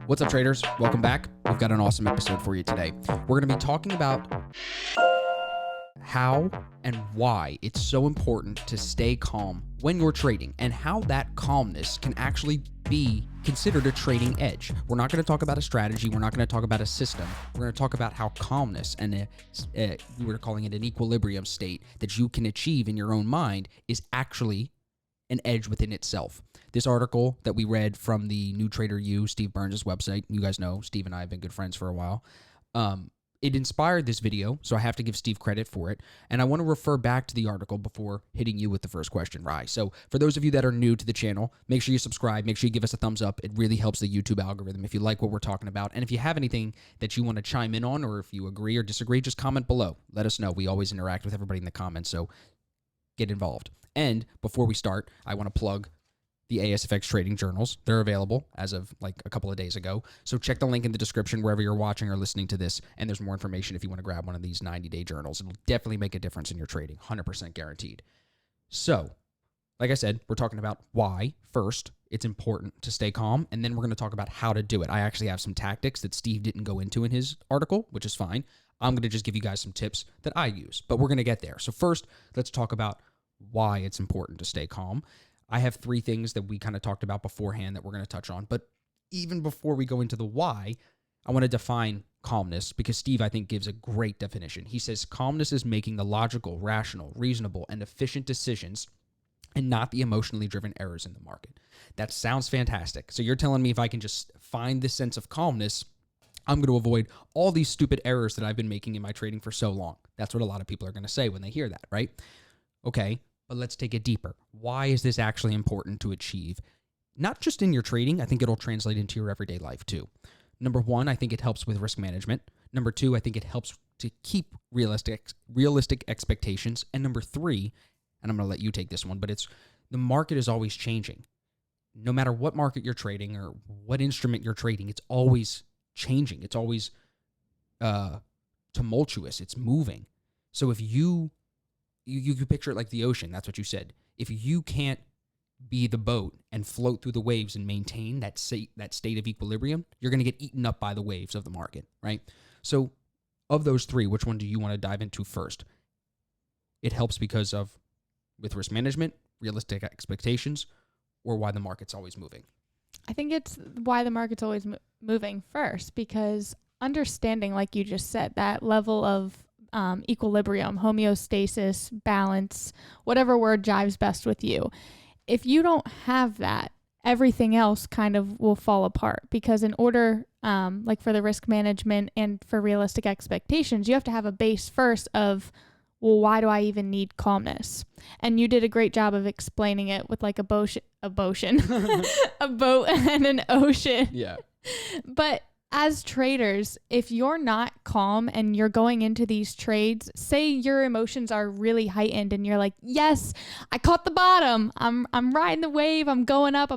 What's up, traders? Welcome back. We've got an awesome episode for you today. We're going to be talking about how and why it's so important to stay calm when you're trading and how that calmness can actually be considered a trading edge. We're not going to talk about a strategy. We're not going to talk about a system. We're going to talk about how calmness and we're calling it an equilibrium state that you can achieve in your own mind is actually an edge within itself. This article that we read from the New Trader U, Steve Burns' website, you guys know Steve and I have been good friends for a while. It inspired this video, so I have to give Steve credit for it. And I want to refer back to the article before hitting you with the first question, Rye. So for those of you that are new to the channel, make sure you subscribe. Make sure you give us a thumbs up. It really helps the YouTube algorithm if you like what we're talking about. And if you have anything that you want to chime in on, or if you agree or disagree, just comment below. Let us know. We always interact with everybody in the comments, so get involved. And before we start, I want to plug the ASFX trading journals. They're available as of like a couple of days ago. So check the link in the description wherever you're watching or listening to this. And there's more information if you want to grab one of these 90-day journals. It'll definitely make a difference in your trading. 100% guaranteed. So, like I said, we're talking about why first it's important to stay calm. And then we're going to talk about how to do it. I actually have some tactics that Steve didn't go into in his article, which is fine. I'm going to just give you guys some tips that I use, but we're going to get there. So first, let's talk about why it's important to stay calm. I have three things that we kind of talked about beforehand that we're going to touch on. But even before we go into the why, I want to define calmness because Steve, I think, gives a great definition. He says calmness is making the logical, rational, reasonable, and efficient decisions and not the emotionally driven errors in the market. That sounds fantastic. So you're telling me if I can just find this sense of calmness, I'm going to avoid all these stupid errors that I've been making in my trading for so long. That's what a lot of people are going to say when they hear that, right? Okay. But let's take it deeper. Why is this actually important to achieve? Not just in your trading, I think it'll translate into your everyday life too. Number one, I think it helps with risk management. Number two, I think it helps to keep realistic expectations. And number three, and I'm going to let you take this one, but it's the market is always changing. No matter what market you're trading or what instrument you're trading, it's always changing. It's always tumultuous. It's moving. So if you picture it like the ocean. That's what you said. If you can't be the boat and float through the waves and maintain that state of equilibrium, you're going to get eaten up by the waves of the market, right? So of those three, which one do you want to dive into first? It helps because of with risk management, realistic expectations, or why the market's always moving. I think it's why the market's always moving first, because understanding, like you just said, that level of equilibrium, homeostasis, balance, whatever word jives best with you. If you don't have that, everything else kind of will fall apart, because in order, like for the risk management and for realistic expectations, you have to have a base first of, well, why do I even need calmness? And you did a great job of explaining it with like a boat and an ocean. Yeah. But as traders, if you're not calm and you're going into these trades, say your emotions are really heightened and you're like, yes, I caught the bottom. I'm riding the wave. I'm going up.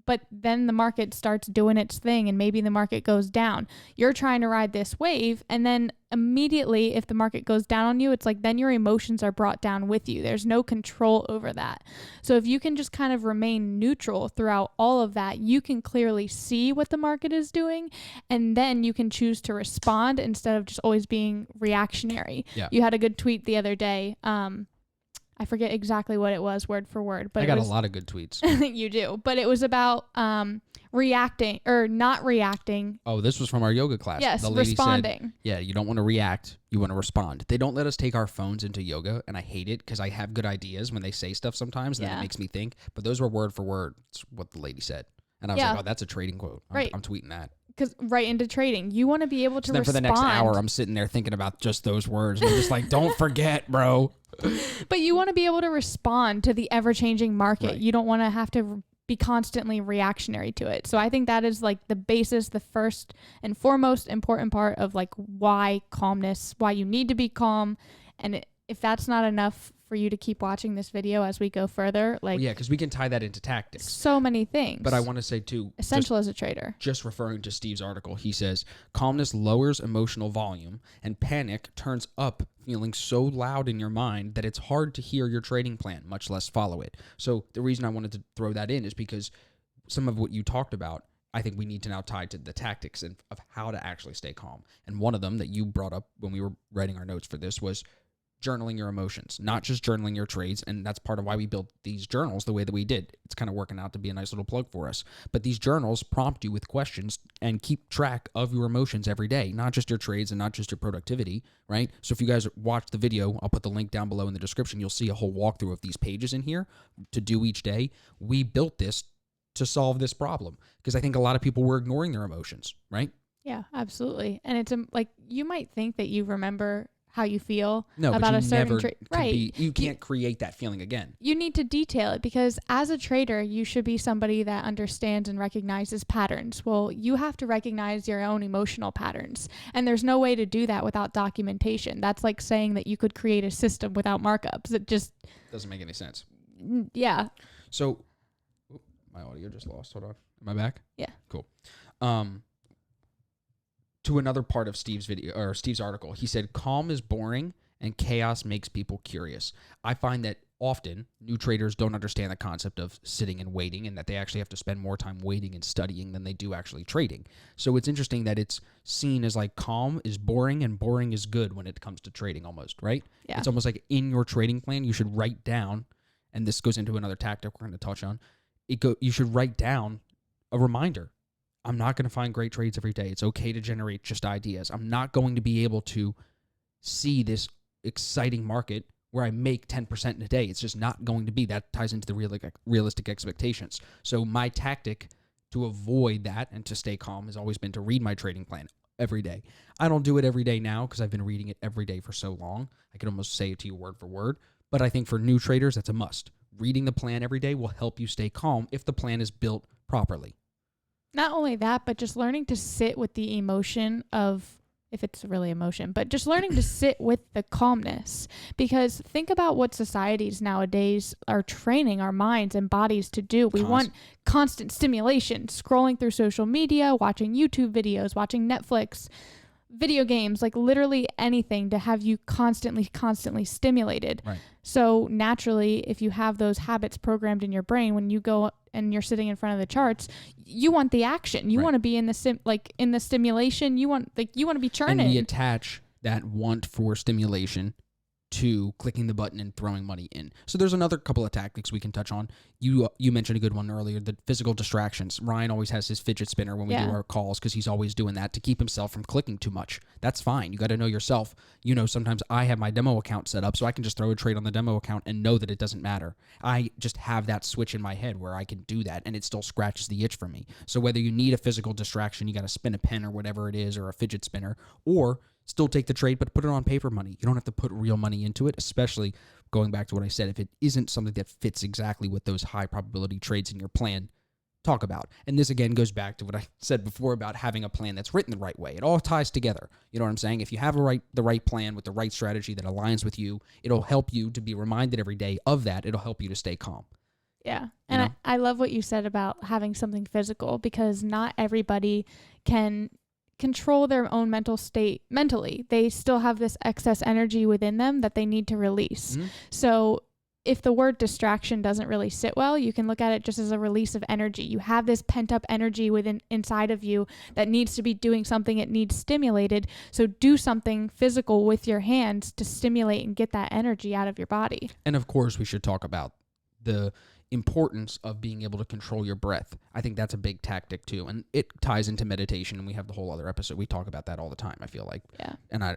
But then the market starts doing its thing and maybe the market goes down. You're trying to ride this wave, and then immediately if the market goes down on you, it's like then your emotions are brought down with you. There's no control over that. So if you can just kind of remain neutral throughout all of that, you can clearly see what the market is doing, and then you can choose to respond instead of just always being reactionary. Yeah. You had a good tweet the other day. I forget exactly what it was word for word, but I got a lot of good tweets. You do, but it was about reacting or not reacting. Oh, this was from our yoga class. Yes, the lady responding. Said, yeah, you don't want to react. You want to respond. They don't let us take our phones into yoga, and I hate it because I have good ideas when they say stuff sometimes, and then it makes me think. But those were word for word. It's what the lady said. And I was like, oh, that's a trading quote. I'm tweeting that. Because right into trading, you want to be able to then respond. For the next hour, I'm sitting there thinking about just those words. And I'm just like, don't forget, bro. But you want to be able to respond to the ever-changing market. Right. You don't want to have to be constantly reactionary to it. So I think that is like the basis, the first and foremost important part of like why calmness, why you need to be calm. And if that's not enough for you to keep watching this video as we go further, like, yeah, because we can tie that into tactics. So many things. But I want to say too, essential as a trader. Just referring to Steve's article, he says calmness lowers emotional volume and panic turns up feeling so loud in your mind that it's hard to hear your trading plan, much less follow it. So the reason I wanted to throw that in is because some of what you talked about, I think we need to now tie to the tactics of how to actually stay calm. And one of them that you brought up when we were writing our notes for this was journaling your emotions, not just journaling your trades. And that's part of why we built these journals the way that we did. It's kind of working out to be a nice little plug for us. But these journals prompt you with questions and keep track of your emotions every day, not just your trades and not just your productivity, right? So if you guys watch the video, I'll put the link down below in the description. You'll see a whole walkthrough of these pages in here to do each day. We built this to solve this problem because I think a lot of people were ignoring their emotions, right? Yeah, absolutely. And it's like you might think that you remember how you feel No, about but a you certain never trade. can Right. be, you can't create that feeling again. You need to detail it because as a trader, you should be somebody that understands and recognizes patterns. Well, you have to recognize your own emotional patterns. And there's no way to do that without documentation. That's like saying that you could create a system without markups. It just Doesn't make any sense. yeah. So my audio just lost. Hold on. Am I back? Yeah. Cool. To another part of Steve's video or Steve's article, he said, calm is boring and chaos makes people curious. I find that often new traders don't understand the concept of sitting and waiting and that they actually have to spend more time waiting and studying than they do actually trading. So it's interesting that it's seen as like calm is boring and boring is good when it comes to trading almost, right? Yeah. It's almost like in your trading plan, you should write down, and this goes into another tactic we're going to touch on. You should write down a reminder. I'm not going to find great trades every day. It's okay to generate just ideas. I'm not going to be able to see this exciting market where I make 10% in a day. It's just not going to be. That ties into the realistic expectations. So my tactic to avoid that and to stay calm has always been to read my trading plan every day. I don't do it every day now because I've been reading it every day for so long. I can almost say it to you word for word. But I think for new traders, that's a must. Reading the plan every day will help you stay calm if the plan is built properly. Not only that, but just learning to sit with the emotion of, if it's really emotion, but just learning to sit with the calmness. Because think about what societies nowadays are training our minds and bodies to do. We want constant stimulation, scrolling through social media, watching YouTube videos, watching Netflix, video games, like literally anything to have you constantly stimulated. Right. So naturally, if you have those habits programmed in your brain, when you go and you're sitting in front of the charts, you want the action. You want to be in the in the stimulation. You want to be churning. And we attach that want for stimulation to clicking the button and throwing money in. So there's another couple of tactics we can touch on. You mentioned a good one earlier, the physical distractions. Ryan always has his fidget spinner when we do our calls because he's always doing that to keep himself from clicking too much. That's fine. You got to know yourself. You know, sometimes I have my demo account set up so I can just throw a trade on the demo account and know that it doesn't matter. I just have that switch in my head where I can do that and it still scratches the itch for me. So whether you need a physical distraction, you got to spin a pen or whatever it is, or a fidget spinner, or still take the trade, but put it on paper money. You don't have to put real money into it, especially going back to what I said. If it isn't something that fits exactly what those high probability trades in your plan talk about. And this again goes back to what I said before about having a plan that's written the right way. It all ties together. You know what I'm saying? If you have the right plan with the right strategy that aligns with you, it'll help you to be reminded every day of that. It'll help you to stay calm. Yeah. And I love what you said about having something physical because not everybody can control their own mental state mentally. They still have this excess energy within them that they need to release. Mm-hmm. So if the word distraction doesn't really sit well, you can look at it just as a release of energy. You have this pent up energy inside of you that needs to be doing something. It needs stimulated. So do something physical with your hands to stimulate and get that energy out of your body. And of course, we should talk about the importance of being able to control your breath. I think that's a big tactic too. And it ties into meditation, and we have the whole other episode. We talk about that all the time, I feel like. Yeah. And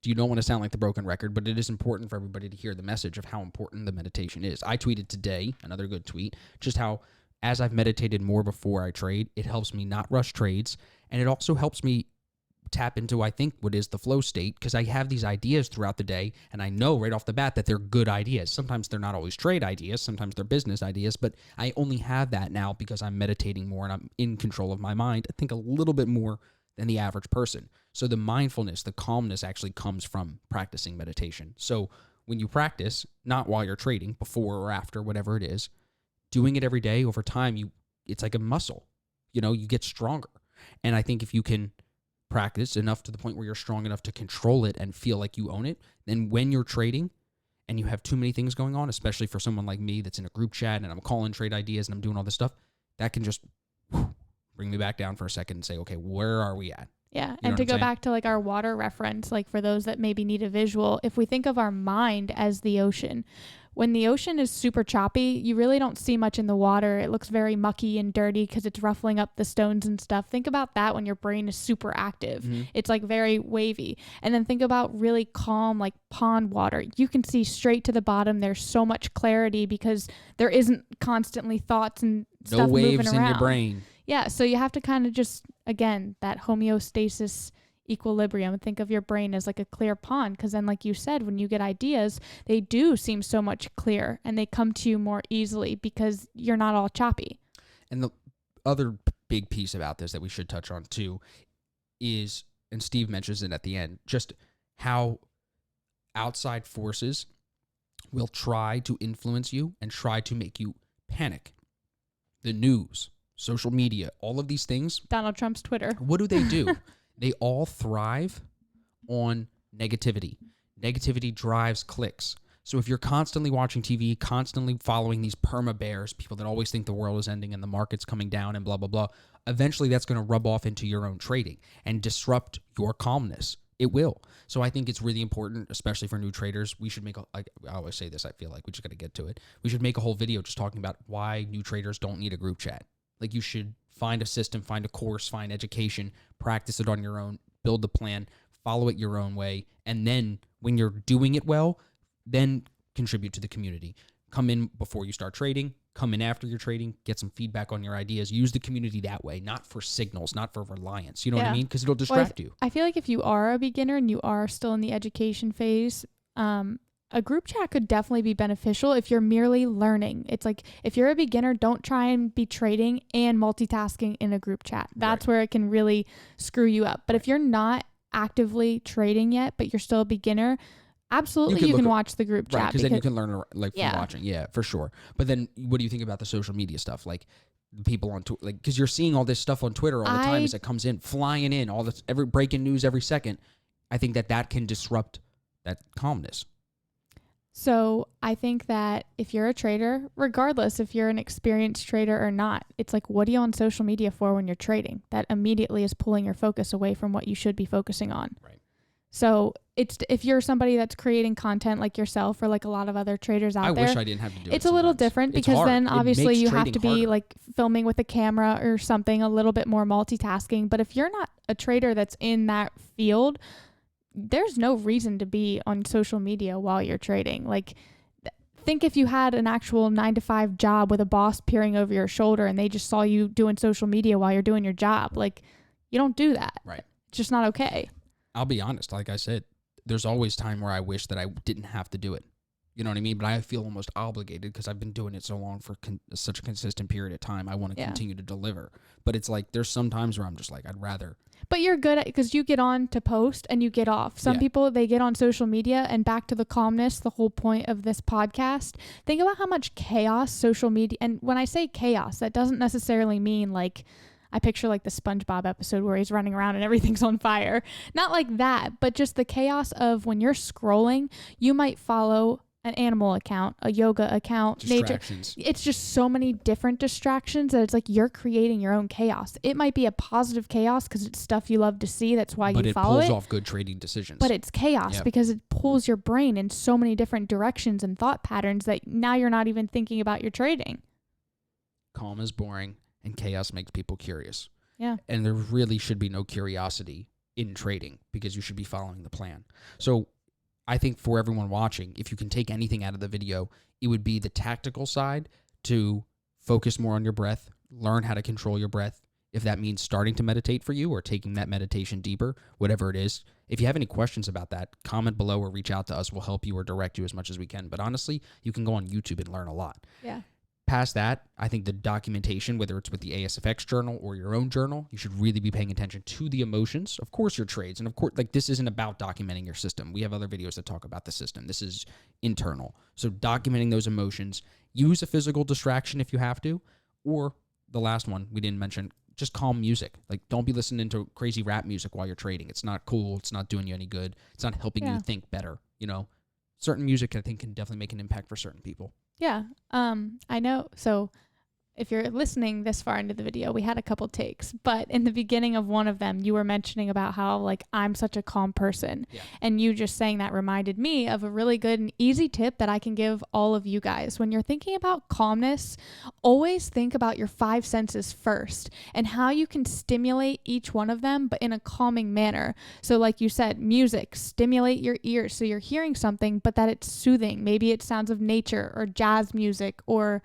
you don't want to sound like the broken record, but it is important for everybody to hear the message of how important the meditation is. I tweeted today, another good tweet, just how as I've meditated more before I trade, it helps me not rush trades. And it also helps me tap into, I think, what is the flow state, because I have these ideas throughout the day, and I know right off the bat that they're good ideas. Sometimes they're not always trade ideas, sometimes they're business ideas, but I only have that now because I'm meditating more and I'm in control of my mind, I think a little bit more than the average person. So the mindfulness, the calmness actually comes from practicing meditation. So when you practice, not while you're trading, before or after, whatever it is, doing it every day over time, it's like a muscle. You know, you get stronger. And I think if you can practice enough to the point where you're strong enough to control it and feel like you own it, then when you're trading and you have too many things going on, especially for someone like me that's in a group chat and I'm calling trade ideas and I'm doing all this stuff, that can just bring me back down for a second and say, okay, where are we at? Yeah. You know And what to I'm go saying? back to like our water reference, like for those that maybe need a visual, if we think of our mind as the ocean, when the ocean is super choppy, you really don't see much in the water. It looks very mucky and dirty because it's ruffling up the stones and stuff. Think about that when your brain is super active. Mm-hmm. It's like very wavy. And then think about really calm, like pond water. You can see straight to the bottom. There's so much clarity because there isn't constantly thoughts and No stuff moving waves in around. your brain. Yeah, so you have to kind of just, again, that homeostasis equilibrium. Think of your brain as like a clear pond, because then, like you said, when you get ideas, they do seem so much clearer and they come to you more easily because you're not all choppy. And the other big piece about this that we should touch on too is, and Steve mentions it at the end, just how outside forces will try to influence you and try to make you panic. The news, social media, all of these things. Donald Trump's Twitter. What do? They all thrive on negativity. Negativity drives clicks. So if you're constantly watching TV, constantly following these perma bears, people that always think the world is ending and the market's coming down and blah, blah, blah, eventually that's going to rub off into your own trading and disrupt your calmness. It will. So I think it's really important, especially for new traders. We should make I always say this, I feel like we just got to get to it. We should make a whole video just talking about why new traders don't need a group chat. Like, you should find a system, find a course, find education, practice it on your own, build the plan, follow it your own way. And then when you're doing it well, then contribute to the community. Come in before you start trading, come in after you're trading, get some feedback on your ideas. Use the community that way, not for signals, not for reliance. You know what I mean? Because it'll distract you. I feel like if you are a beginner and you are still in the education phase, a group chat could definitely be beneficial if you're merely learning. It's like, if you're a beginner, don't try and be trading and multitasking in a group chat. That's where it can really screw you up. But if you're not actively trading yet, but you're still a beginner, absolutely you can watch the group chat. Right, because then you can learn from watching. Yeah, for sure. But then what do you think about the social media stuff? Like, the people on Twitter, like, because you're seeing all this stuff on Twitter all the time as it comes in, flying in, all this, every breaking news every second. I think that can disrupt that calmness. So I think that if you're a trader, regardless if you're an experienced trader or not, it's like, what are you on social media for when you're trading? That immediately is pulling your focus away from what you should be focusing on. Right. So it's, if you're somebody that's creating content like yourself or like a lot of other traders out there, I wish I didn't have to do it. It's a little different because then obviously you have to be like filming with a camera or something, a little bit more multitasking. But if you're not a trader that's in that field, there's no reason to be on social media while you're trading. Like, think if you had an actual 9-to-5 job with a boss peering over your shoulder and they just saw you doing social media while you're doing your job. Like, you don't do that. Right. It's just not okay. I'll be honest. Like I said, there's always time where I wish that I didn't have to do it. You know what I mean? But I feel almost obligated because I've been doing it so long for such a consistent period of time. I want to continue to deliver. But it's like, there's some times where I'm just like, I'd rather. But you're good at, because you get on to post and you get off. Some people, they get on social media, and back to the calmness, the whole point of this podcast. Think about how much chaos social media, and when I say chaos, that doesn't necessarily mean like, I picture like the SpongeBob episode where he's running around and everything's on fire. Not like that, but just the chaos of when you're scrolling, you might follow an animal account, a yoga account, nature. It's just so many different distractions that it's like you're creating your own chaos. It might be a positive chaos because it's stuff you love to see. That's why you follow it. But it pulls off good trading decisions. But it's chaos because it pulls your brain in so many different directions and thought patterns that now you're not even thinking about your trading. Calm is boring and chaos makes people curious. Yeah. And there really should be no curiosity in trading because you should be following the plan. So I think for everyone watching, if you can take anything out of the video, it would be the tactical side to focus more on your breath, learn how to control your breath. If that means starting to meditate for you or taking that meditation deeper, whatever it is. If you have any questions about that, comment below or reach out to us. We'll help you or direct you as much as we can. But honestly, you can go on YouTube and learn a lot. Yeah. Past that, I think the documentation, whether it's with the ASFX journal or your own journal, you should really be paying attention to the emotions, of course, your trades. And of course, like, this isn't about documenting your system. We have other videos that talk about the system. This is internal. So documenting those emotions, use a physical distraction if you have to, or the last one we didn't mention, just calm music. Like, don't be listening to crazy rap music while you're trading. It's not cool. It's not doing you any good. It's not helping you think better. You know, certain music I think can definitely make an impact for certain people. Yeah. I know. So if you're listening this far into the video, we had a couple takes, but in the beginning of one of them, you were mentioning about how like I'm such a calm person. Yeah. And you just saying that reminded me of a really good and easy tip that I can give all of you guys. When you're thinking about calmness, always think about your 5 senses first and how you can stimulate each one of them, but in a calming manner. So like you said, music, stimulate your ears so you're hearing something, but that it's soothing. Maybe it's sounds of nature or jazz music or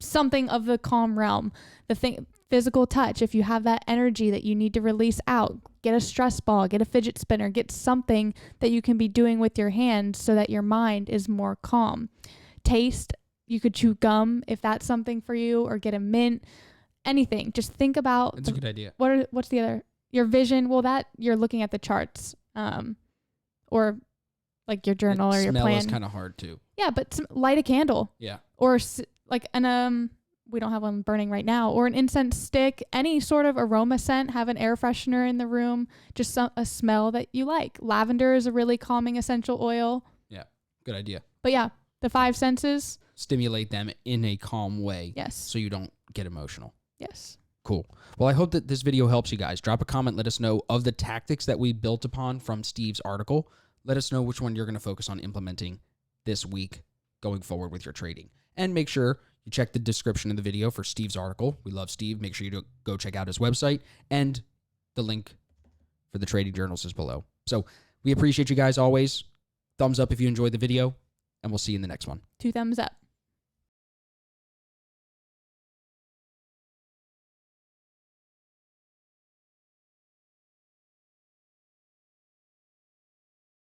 something of the calm realm. The thing, physical touch, if you have that energy that you need to release out, get a stress ball, get a fidget spinner, get something that you can be doing with your hands so that your mind is more calm. Taste, you could chew gum if that's something for you, or get a mint, anything. Just think about That's a good idea. What's the other, your vision. Well, that you're looking at the charts, or like your journal or your plan. Smell is kind of hard too. Yeah, but light a candle. Yeah. Or like an we don't have one burning right now, or an incense stick, any sort of aroma scent. Have an air freshener in the room, just a smell that you like. Lavender is a really calming essential oil. Yeah, good idea. But yeah, the 5 senses. Stimulate them in a calm way. Yes. So you don't get emotional. Yes. Cool. Well, I hope that this video helps you guys. Drop a comment. Let us know of the tactics that we built upon from Steve's article. Let us know which one you're going to focus on implementing this week going forward with your trading. And make sure you check the description of the video for Steve's article. We love Steve. Make sure you go check out his website. And the link for the trading journals is below. So we appreciate you guys always. Thumbs up if you enjoyed the video. And we'll see you in the next one. 2 thumbs up.